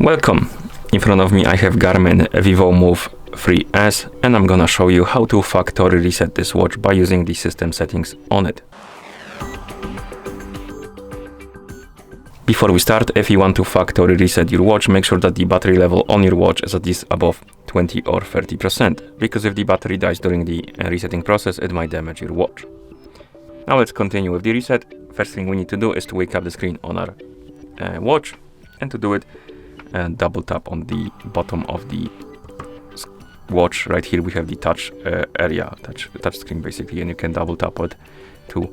Welcome! In front of me I have Garmin Vivomove 3S and I'm gonna show you how to factory reset this watch by using the system settings on it. Before we start, if you want to factory reset your watch, make sure that the battery level on your watch is at least above 20 or 30%, because if the battery dies during the resetting process, it might damage your watch. Now let's continue with the reset. First thing we need to do is to wake up the screen on our watch, and to do it, double tap on the bottom of the watch. Right here we have the touch area, touch screen basically, and you can double tap it to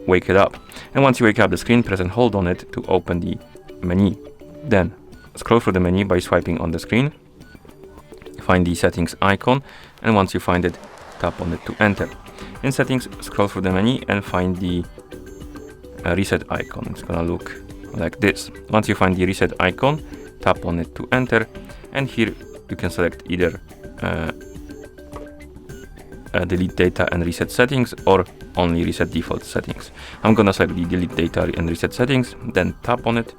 wake it up. And once you wake up the screen, press and hold on it to open the menu. Then scroll through the menu by swiping on the screen, find the settings icon, and once you find it, tap on it to enter. In settings, scroll through the menu and find the reset icon. It's gonna look like this. Once you find the reset icon, tap on it to enter, and here you can select either delete data and reset settings or only reset default settings. I'm gonna select the delete data and reset settings, then tap on it,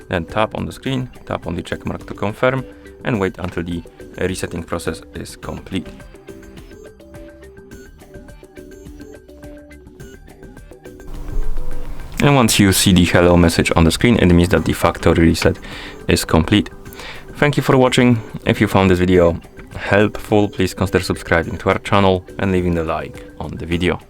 then tap on the screen, tap on the check mark to confirm, and wait until the resetting process is complete. And once you see the hello message on the screen, it means that the factory reset is complete. Thank you for watching. If you found this video helpful, please consider subscribing to our channel and leaving a like on the video.